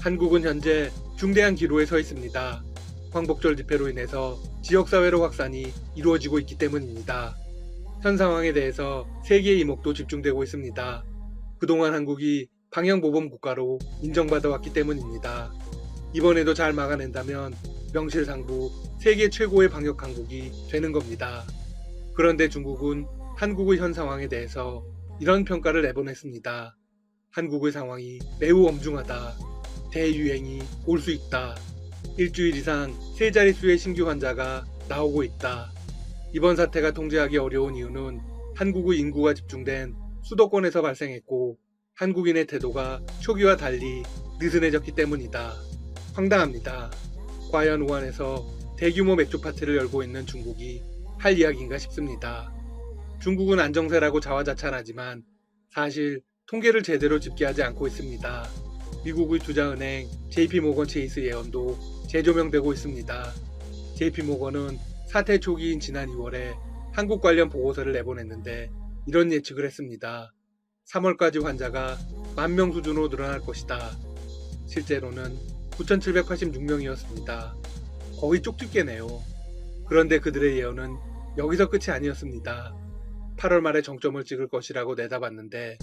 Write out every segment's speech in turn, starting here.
한국은 현재 중대한 기로에 서 있습니다. 광복절 집회로 인해서 지역사회로 확산이 이루어지고 있기 때문입니다. 현 상황에 대해서 세계의 이목도 집중되고 있습니다. 그동안 한국이 방역모범 국가로 인정받아 왔기 때문입니다. 이번에도 잘 막아낸다면 명실상부 세계 최고의 방역 강국이 되는 겁니다. 그런데 중국은 한국의 현 상황에 대해서 이런 평가를 내보냈습니다. 한국의 상황이 매우 엄중하다. 대유행이 올 수 있다. 일주일 이상 세 자릿수의 신규 환자가 나오고 있다. 이번 사태가 통제하기 어려운 이유는 한국의 인구가 집중된 수도권에서 발생했고 한국인의 태도가 초기와 달리 느슨해졌기 때문이다. 황당합니다. 과연 우한에서 대규모 맥주 파티를 열고 있는 중국이 할 이야기인가 싶습니다. 중국은 안정세라고 자화자찬하지만 사실 통계를 제대로 집계하지 않고 있습니다. 미국의 투자은행 JP모건 체이스 예언도 재조명되고 있습니다. JP모건은 사태 초기인 지난 2월에 한국 관련 보고서를 내보냈는데 이런 예측을 했습니다. 3월까지 환자가 10,000명 수준으로 늘어날 것이다. 실제로는 9,786명이었습니다. 거의 쪽집게네요. 그런데 그들의 예언은 여기서 끝이 아니었습니다. 8월 말에 정점을 찍을 것이라고 내다봤는데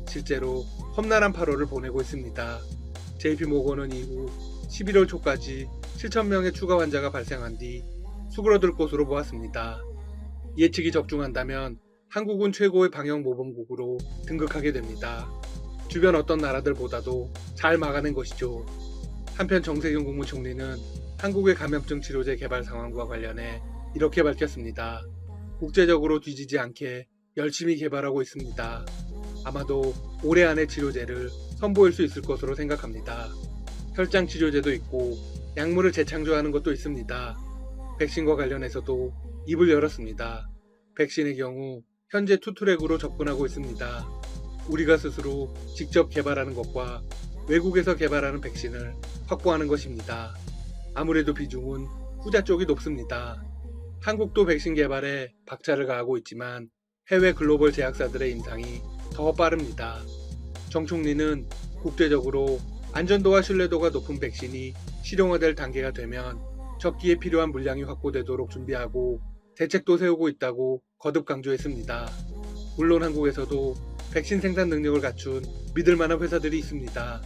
실제로 험난한 8월을 보내고 있습니다. JP모건은 이후 11월 초까지 7,000명의 추가 환자가 발생한 뒤 수그러들 것으로 보았습니다. 예측이 적중한다면 한국은 최고의 방역 모범국으로 등극하게 됩니다. 주변 어떤 나라들보다도 잘 막아낸 것이죠. 한편 정세균 국무총리는 한국의 감염증 치료제 개발 상황과 관련해 이렇게 밝혔습니다. 국제적으로 뒤지지 않게 열심히 개발하고 있습니다. 아마도 올해 안에 치료제를 선보일 수 있을 것으로 생각합니다. 혈장 치료제도 있고 약물을 재창조하는 것도 있습니다. 백신과 관련해서도 입을 열었습니다. 백신의 경우 현재 투트랙으로 접근하고 있습니다. 우리가 스스로 직접 개발하는 것과 외국에서 개발하는 백신을 확보하는 것입니다. 아무래도 비중은 후자 쪽이 높습니다. 한국도 백신 개발에 박차를 가하고 있지만 해외 글로벌 제약사들의 임상이 더 빠릅니다. 정 총리는 국제적으로 안전도와 신뢰도가 높은 백신이 실용화될 단계가 되면 적기에 필요한 물량이 확보되도록 준비하고 대책도 세우고 있다고 거듭 강조했습니다. 물론 한국에서도 백신 생산 능력을 갖춘 믿을만한 회사들이 있습니다.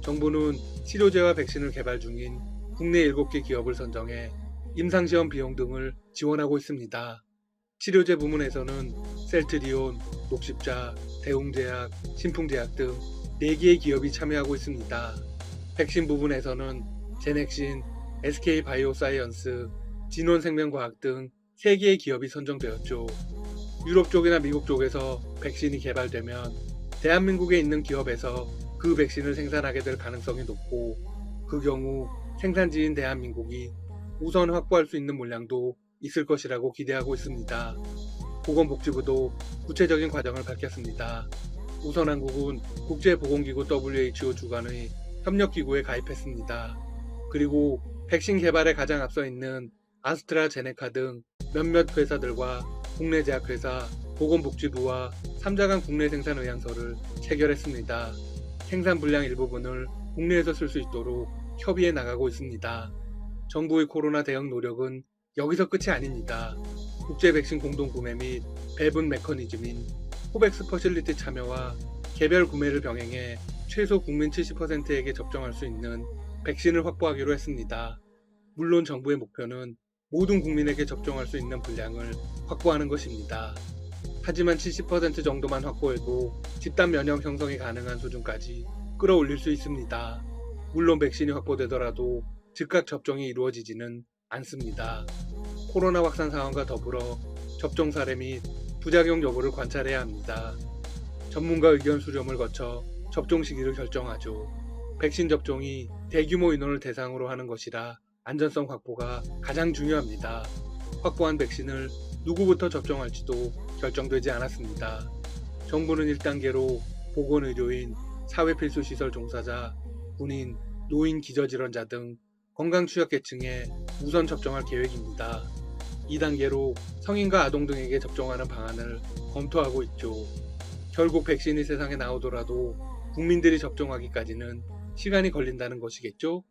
정부는 치료제와 백신을 개발 중인 국내 7개 기업을 선정해 임상시험 비용 등을 지원하고 있습니다. 치료제 부문에서는 셀트리온, 녹십자, 대웅제약, 신풍제약 등 4개의 기업이 참여하고 있습니다. 백신 부분에서는 제넥신, SK바이오사이언스, 진원생명과학 등 3개의 기업이 선정되었죠. 유럽 쪽이나 미국 쪽에서 백신이 개발되면 대한민국에 있는 기업에서 그 백신을 생산하게 될 가능성이 높고 그 경우 생산지인 대한민국이 우선 확보할 수 있는 물량도 있을 것이라고 기대하고 있습니다. 보건복지부도 구체적인 과정을 밝혔습니다. 우선 한국은 국제보건기구 WHO 주관의 협력기구에 가입했습니다. 그리고 백신 개발에 가장 앞서 있는 아스트라제네카 등 몇몇 회사들과 국내 제약회사, 보건복지부와 3자 간 국내 생산 의향서를 체결했습니다. 생산 분량 일부분을 국내에서 쓸 수 있도록 협의해 나가고 있습니다. 정부의 코로나 대응 노력은 여기서 끝이 아닙니다. 국제 백신 공동 구매 및 배분 메커니즘인 코백스 퍼실리티 참여와 개별 구매를 병행해 최소 국민 70%에게 접종할 수 있는 백신을 확보하기로 했습니다. 물론 정부의 목표는 모든 국민에게 접종할 수 있는 분량을 확보하는 것입니다. 하지만 70% 정도만 확보해도 집단 면역 형성이 가능한 수준까지 끌어올릴 수 있습니다. 물론 백신이 확보되더라도 즉각 접종이 이루어지지는 않습니다. 코로나 확산 상황과 더불어 접종 사례 및 부작용 여부를 관찰해야 합니다. 전문가 의견 수렴을 거쳐 접종 시기를 결정하죠. 백신 접종이 대규모 인원을 대상으로 하는 것이라 안전성 확보가 가장 중요합니다. 확보한 백신을 누구부터 접종할지도 결정되지 않았습니다. 정부는 1단계로 보건의료인, 사회필수시설 종사자, 군인, 노인 기저질환자 등 건강취약계층에 우선 접종할 계획입니다. 2단계로 성인과 아동 등에게 접종하는 방안을 검토하고 있죠. 결국 백신이 세상에 나오더라도 국민들이 접종하기까지는 시간이 걸린다는 것이겠죠?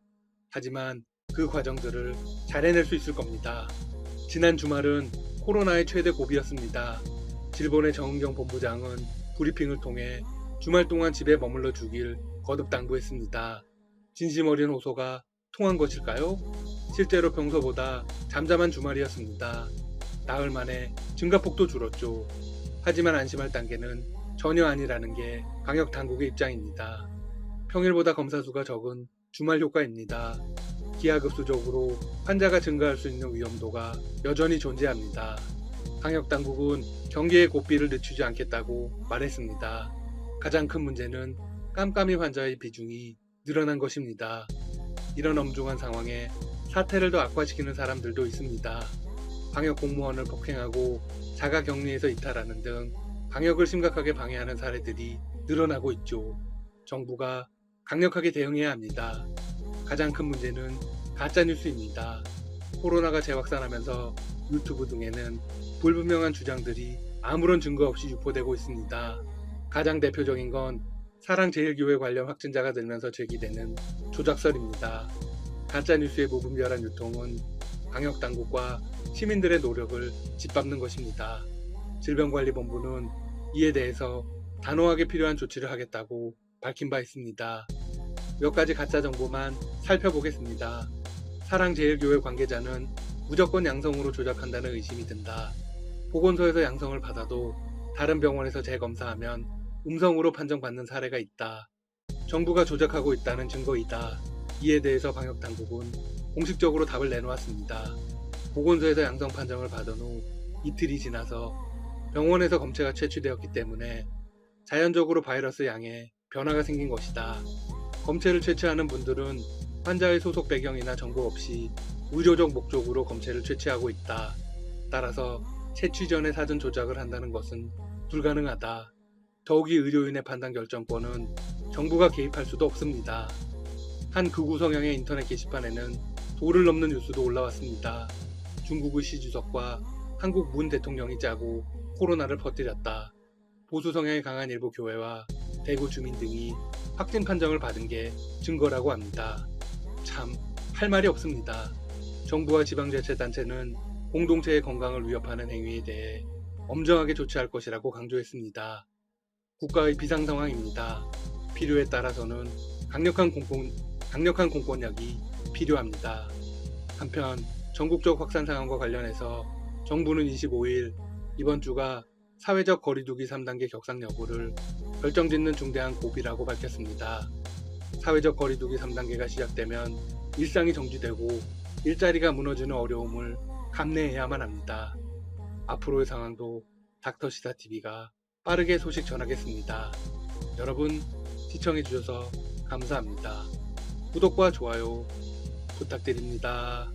하지만 그 과정들을 잘 해낼 수 있을 겁니다. 지난 주말은 코로나의 최대 고비였습니다. 질본의 정은경 본부장은 브리핑을 통해 주말 동안 집에 머물러 주길 거듭 당부했습니다. 진심 어린 호소가 통한 것일까요? 실제로 평소보다 잠잠한 주말이었습니다. 나흘 만에 증가폭도 줄었죠. 하지만 안심할 단계는 전혀 아니라는 게 방역 당국의 입장입니다. 평일보다 검사 수가 적은 주말 효과입니다. 기하급수적으로 환자가 증가할 수 있는 위험도가 여전히 존재합니다. 방역 당국은 경기의 고삐를 늦추지 않겠다고 말했습니다. 가장 큰 문제는 깜깜이 환자의 비중이 늘어난 것입니다. 이런 엄중한 상황에 사태를 더 악화시키는 사람들도 있습니다. 방역 공무원을 폭행하고 자가격리에서 이탈하는 등 방역을 심각하게 방해하는 사례들이 늘어나고 있죠. 정부가 강력하게 대응해야 합니다. 가장 큰 문제는 가짜뉴스입니다. 코로나가 재확산하면서 유튜브 등에는 불분명한 주장들이 아무런 증거 없이 유포되고 있습니다. 가장 대표적인 건 사랑제일교회 관련 확진자가 늘면서 제기되는 조작설입니다. 가짜뉴스의 무분별한 유통은 방역당국과 시민들의 노력을 짓밟는 것입니다. 질병관리본부는 이에 대해서 단호하게 필요한 조치를 하겠다고 밝힌 바 있습니다. 몇 가지 가짜 정보만 살펴보겠습니다. 사랑제일교회 관계자는 무조건 양성으로 조작한다는 의심이 든다. 보건소에서 양성을 받아도 다른 병원에서 재검사하면 음성으로 판정받는 사례가 있다. 정부가 조작하고 있다는 증거이다. 이에 대해서 방역당국은 공식적으로 답을 내놓았습니다. 보건소에서 양성 판정을 받은 후 이틀이 지나서 병원에서 검체가 채취되었기 때문에 자연적으로 바이러스 양에 변화가 생긴 것이다. 검체를 채취하는 분들은 환자의 소속 배경이나 정보 없이 의료적 목적으로 검체를 채취하고 있다. 따라서 채취 전에 사전 조작을 한다는 것은 불가능하다. 더욱이 의료인의 판단 결정권은 정부가 개입할 수도 없습니다. 한 극우 성향의 인터넷 게시판에는 도를 넘는 뉴스도 올라왔습니다. 중국의 시 주석과 한국 문 대통령이 짜고 코로나를 퍼뜨렸다. 보수 성향이 강한 일부 교회와 대구 주민 등이 확진 판정을 받은 게 증거라고 합니다. 참, 할 말이 없습니다. 정부와 지방자치단체는 공동체의 건강을 위협하는 행위에 대해 엄정하게 조치할 것이라고 강조했습니다. 국가의 비상 상황입니다. 필요에 따라서는 강력한 공권력이 필요합니다. 한편 전국적 확산 상황과 관련해서 정부는 25일 이번 주가 사회적 거리두기 3단계 격상 여부를 결정짓는 중대한 고비라고 밝혔습니다. 사회적 거리두기 3단계가 시작되면 일상이 정지되고 일자리가 무너지는 어려움을 감내해야만 합니다. 앞으로의 상황도 닥터시사TV가 빠르게 소식 전하겠습니다. 여러분 시청해주셔서 감사합니다. 구독과 좋아요 부탁드립니다.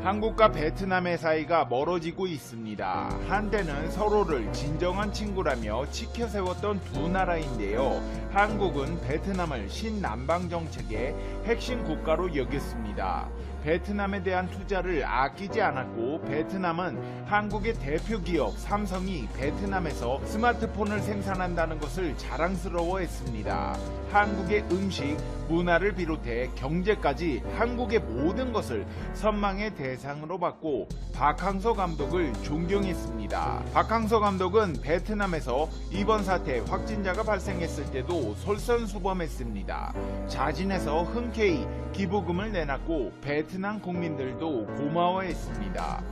한국과 베트남의 사이가 멀어지고 있습니다. 한때는 서로를 진정한 친구라며 지켜 세웠던 두 나라인데요. 한국은 베트남을 신남방 정책의 핵심 국가로 여겼습니다. 베트남에 대한 투자를 아끼지 않았고 베트남은 한국의 대표 기업 삼성이 베트남에서 스마트폰을 생산한다는 것을 자랑스러워했습니다. 한국의 음식, 문화를 비롯해 경제까지 한국의 모든 것을 선망의 대상으로 받고 박항서 감독을 존경했습니다. 박항서 감독은 베트남에서 이번 사태 확진자가 발생했을 때도 솔선수범했습니다. 자진해서 흔쾌히 기부금을 내놨고 베트남 국민들도 고마워했습니다.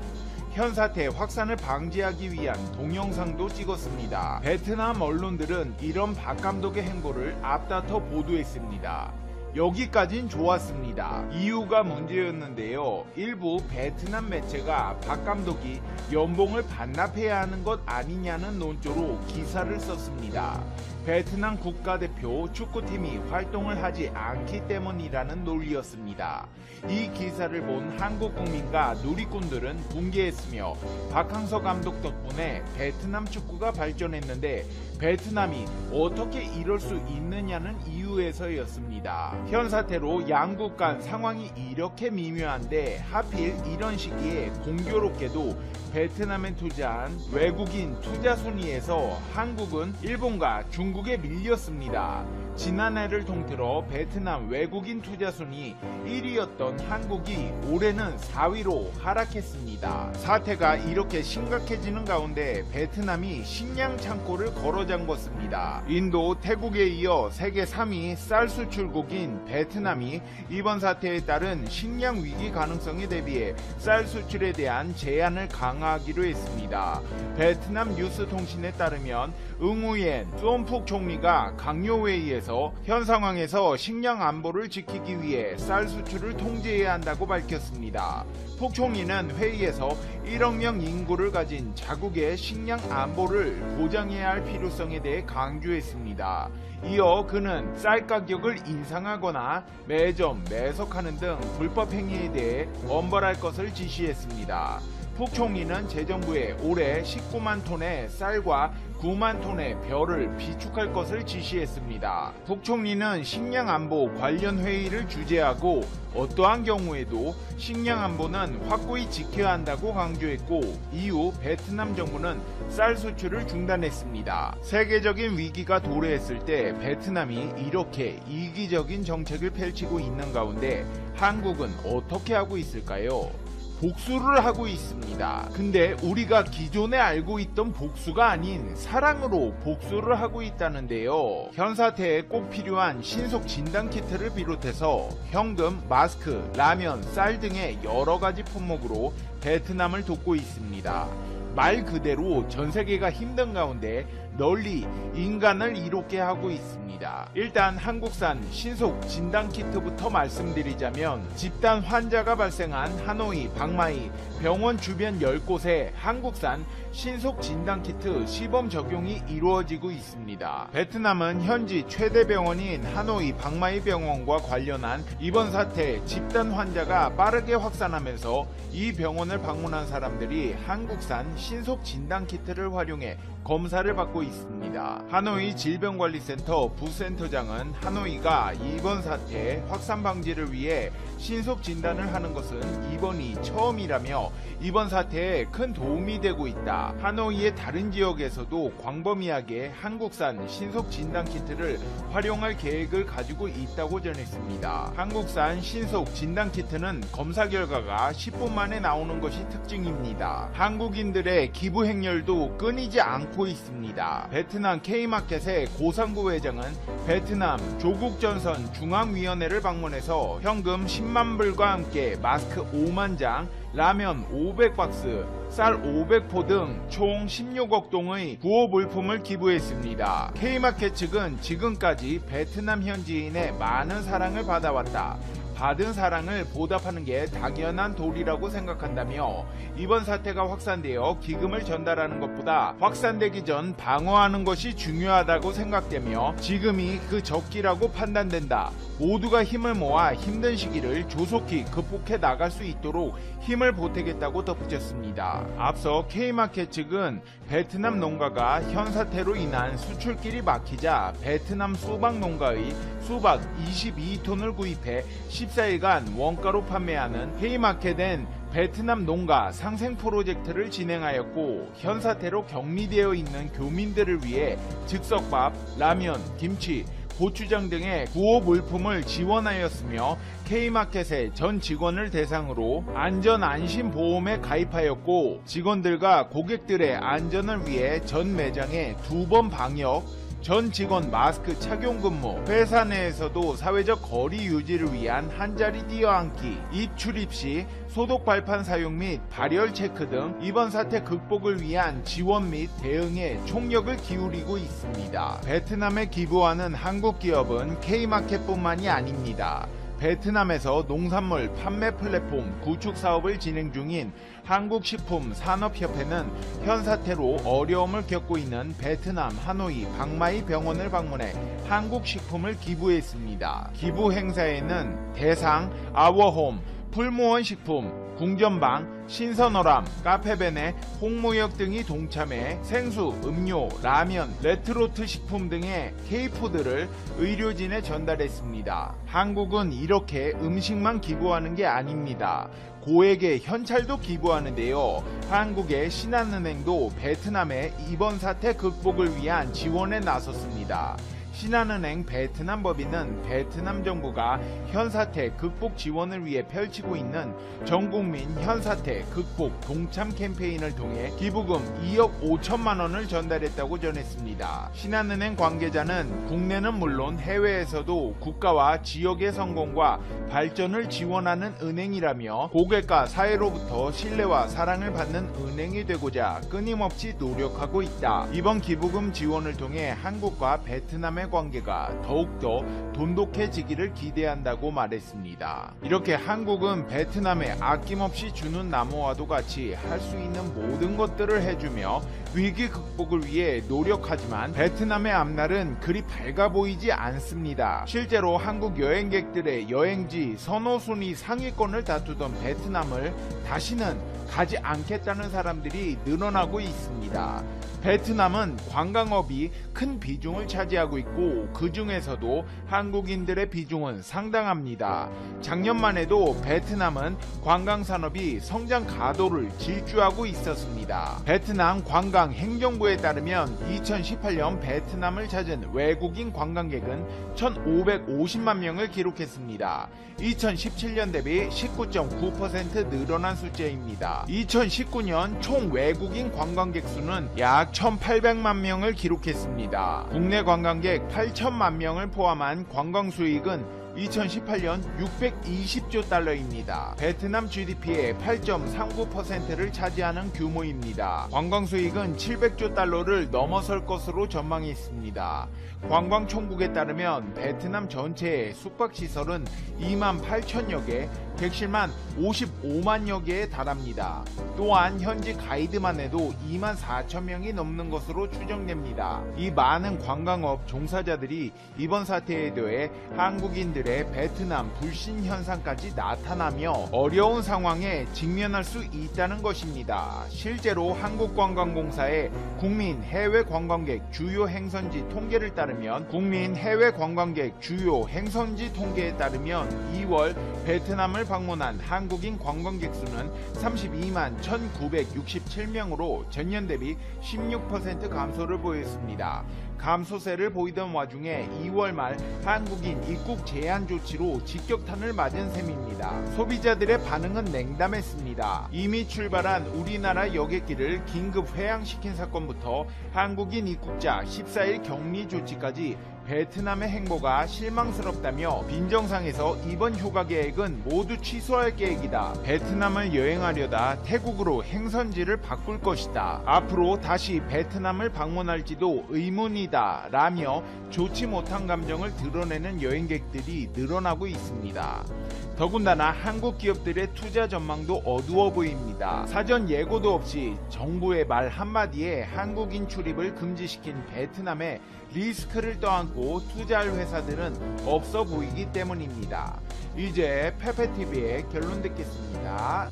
현 사태 확산을 방지하기 위한 동영상도 찍었습니다. 베트남 언론들은 이런 박 감독의 행보를 앞다퉈 보도했습니다. 여기까진 좋았습니다. 이유가 문제였는데요. 일부 베트남 매체가 박 감독이 연봉을 반납해야 하는 것 아니냐는 논조로 기사를 썼습니다. 베트남 국가대표 축구팀이 활동을 하지 않기 때문이라는 논리였습니다. 이 기사를 본 한국 국민과 누리꾼들은 분개했으며 박항서 감독 덕분에 베트남 축구가 발전했는데 베트남이 어떻게 이럴 수 있느냐는 이유에서였습니다. 현 사태로 양국 간 상황이 이렇게 미묘한데 하필 이런 시기에 공교롭게도 베트남에 투자한 외국인 투자 순위에서 한국은 일본과 중국에 밀렸습니다. 지난해를 통틀어 베트남 외국인 투자 순위 1위였던 한국이 올해는 4위로 하락했습니다. 사태가 이렇게 심각해지는 가운데 베트남이 식량 창고를 걸어 잠궜습니다. 인도, 태국에 이어 세계 3위 쌀 수출국인 베트남이 이번 사태에 따른 식량 위기 가능성에 대비해 쌀 수출에 대한 제한을 강화하기로 했습니다. 베트남 뉴스통신에 따르면 응우옌 쏨푹 총리가 강요회의에서 현 상황에서 식량 안보를 지키기 위해 쌀 수출을 통제해야 한다고 밝혔습니다. 푹 총리는 회의에서 1억 명 인구를 가진 자국의 식량 안보를 보장해야 할 필요성에 대해 강조했습니다. 이어 그는 쌀 가격을 인상하거나 매점, 매석하는 등 불법 행위에 대해 엄벌할 것을 지시했습니다. 푹 총리는 재정부에 올해 19만 톤의 쌀과 9만 톤의 벼를 비축할 것을 지시했습니다. 푹 총리는 식량 안보 관련 회의를 주재하고 어떠한 경우에도 식량 안보는 확고히 지켜야 한다고 강조했고 이후 베트남 정부는 쌀 수출을 중단했습니다. 세계적인 위기가 도래했을 때 베트남이 이렇게 이기적인 정책을 펼치고 있는 가운데 한국은 어떻게 하고 있을까요? 복수를 하고 있습니다. 근데 우리가 기존에 알고 있던 복수가 아닌 사랑으로 복수를 하고 있다는데요. 현 사태에 꼭 필요한 신속 진단 키트를 비롯해서 현금, 마스크, 라면, 쌀 등의 여러 가지 품목으로 베트남을 돕고 있습니다. 말 그대로 전 세계가 힘든 가운데 널리 인간을 이롭게 하고 있습니다. 일단 한국산 신속 진단키트부터 말씀드리자면 집단 환자가 발생한 하노이, 박마이, 병원 주변 10곳에 한국산 신속 진단키트 시범 적용이 이루어지고 있습니다. 베트남은 현지 최대 병원인 하노이 박마이 병원과 관련한 이번 사태 집단 환자가 빠르게 확산하면서 이 병원을 방문한 사람들이 한국산 신속 진단키트를 활용해 검사를 받고 있습니다. 하노이 질병관리센터 부센터장은 하노이가 이번 사태 확산 방지를 위해 신속 진단을 하는 것은 이번이 처음이라며 이번 사태에 큰 도움이 되고 있다. 하노이의 다른 지역에서도 광범위하게 한국산 신속 진단 키트를 활용할 계획을 가지고 있다고 전했습니다. 한국산 신속 진단 키트는 검사 결과가 10분 만에 나오는 것이 특징입니다. 한국인들의 기부 행렬도 끊이지 않고 있습니다. 베트남 K마켓의 고상구 회장은 베트남 조국전선 중앙위원회를 방문해서 현금 10만 불과 함께 마스크 5만 장, 라면 500박스, 쌀 500포 등 총 16억 동의 구호 물품을 기부했습니다. K마켓 측은 지금까지 베트남 현지인의 많은 사랑을 받아왔다. 받은 사랑을 보답하는 게 당연한 도리라고 생각한다며 이번 사태가 확산되어 기금을 전달하는 것보다 확산되기 전 방어하는 것이 중요하다고 생각되며 지금이 그 적기라고 판단된다. 모두가 힘을 모아 힘든 시기를 조속히 극복해 나갈 수 있도록 힘을 보태겠다고 덧붙였습니다. 앞서 K마켓 측은 베트남 농가가 현 사태로 인한 수출길이 막히자 베트남 수박 농가의 수박 22톤을 구입해 14일간 원가로 판매하는 K마켓엔 베트남 농가 상생 프로젝트를 진행하였고 현 사태로 격리되어 있는 교민들을 위해 즉석밥, 라면, 김치, 고추장 등의 구호 물품을 지원하였으며 K마켓의 전 직원을 대상으로 안전안심보험에 가입하였고 직원들과 고객들의 안전을 위해 전 매장에 2번 방역, 전 직원 마스크 착용 근무, 회사 내에서도 사회적 거리 유지를 위한 한자리 뛰어앉기, 입 출입 시 소독 발판 사용 및 발열 체크 등 이번 사태 극복을 위한 지원 및 대응에 총력을 기울이고 있습니다. 베트남에 기부하는 한국 기업은 K마켓뿐만이 아닙니다. 베트남에서 농산물 판매 플랫폼 구축 사업을 진행 중인 한국식품산업협회는 현 사태로 어려움을 겪고 있는 베트남 하노이 박마이 병원을 방문해 한국 식품을 기부했습니다. 기부 행사에는 대상, 아워홈, 풀무원 식품, 궁전방, 신선어람, 카페베네, 홍무역 등이 동참해 생수, 음료, 라면, 레트로트 식품 등의 K푸드를 의료진에 전달했습니다. 한국은 이렇게 음식만 기부하는 게 아닙니다. 고액의 현찰도 기부하는데요. 한국의 신한은행도 베트남의 이번 사태 극복을 위한 지원에 나섰습니다. 신한은행 베트남 법인은 베트남 정부가 현사태 극복 지원을 위해 펼치고 있는 전국민 현사태 극복 동참 캠페인을 통해 기부금 2억 5천만 원을 전달했다고 전했습니다. 신한은행 관계자는 국내는 물론 해외에서도 국가와 지역의 성공과 발전을 지원하는 은행이라며 고객과 사회로부터 신뢰와 사랑을 받는 은행이 되고자 끊임없이 노력하고 있다. 이번 기부금 지원을 통해 한국과 베트남의 관계가 더욱더 돈독해지기를 기대한다고 말했습니다. 이렇게 한국은 베트남에 아낌없이 주는 나무와도 같이 할 수 있는 모든 것들을 해주며 위기 극복을 위해 노력하지만 베트남의 앞날은 그리 밝아 보이지 않습니다. 실제로 한국 여행객들의 여행지 선호 순위 상위권을 다투던 베트남을 다시는 가지 않겠다는 사람들이 늘어나고 있습니다. 베트남은 관광업이 큰 비중을 차지하고 있고 그 중에서도 한국인들의 비중은 상당합니다. 작년만 해도 베트남은 관광산업이 성장 가도를 질주하고 있었습니다. 베트남 관광행정부에 따르면 2018년 베트남을 찾은 외국인 관광객은 1,550만 명을 기록했습니다. 2017년 대비 19.9% 늘어난 숫자입니다. 2019년 총 외국인 관광객 수는 약 1,800만 명을 기록했습니다. 국내 관광객 8천만 명을 포함한 관광 수익은 2018년 620조 달러입니다. 베트남 GDP의 8.39%를 차지하는 규모입니다. 관광 수익은 700조 달러를 넘어설 것으로 전망이 있습니다. 관광 총국에 따르면 베트남 전체의 숙박시설은 2만 8천여 개, 객실만 55만여 개에 달합니다. 또한 현지 가이드만 해도 2만 4천 명이 넘는 것으로 추정됩니다. 이 많은 관광업 종사자들이 이번 사태에 대해 한국인들의 베트남 불신 현상까지 나타나며 어려운 상황에 직면할 수 있다는 것입니다. 실제로 한국관광공사의 국민 해외 관광객 주요 행선지 통계를 따르면 국민 해외 관광객 주요 행선지 통계에 따르면 2월 베트남을 방문한 한국인 관광객 수는 32만 1967명으로 전년 대비 16% 감소를 보였습니다. 감소세를 보이던 와중에 2월 말 한국인 입국 제한 조치로 직격탄을 맞은 셈입니다. 소비자들의 반응은 냉담했습니다. 이미 출발한 우리나라 여객기를 긴급 회항시킨 사건부터 한국인 입국자 14일 격리 조치까지 베트남의 행보가 실망스럽다며 빈정상에서 이번 휴가 계획은 모두 취소할 계획이다. 베트남을 여행하려다 태국으로 행선지를 바꿀 것이다. 앞으로 다시 베트남을 방문할지도 의문이다. 라며 좋지 못한 감정을 드러내는 여행객들이 늘어나고 있습니다. 더군다나 한국 기업들의 투자 전망도 어두워 보입니다. 사전 예고도 없이 정부의 말 한마디에 한국인 출입을 금지시킨 베트남에 리스크를 떠안고 투자할 회사들은 없어 보이기 때문입니다. 이제 페페TV의 결론 듣겠습니다.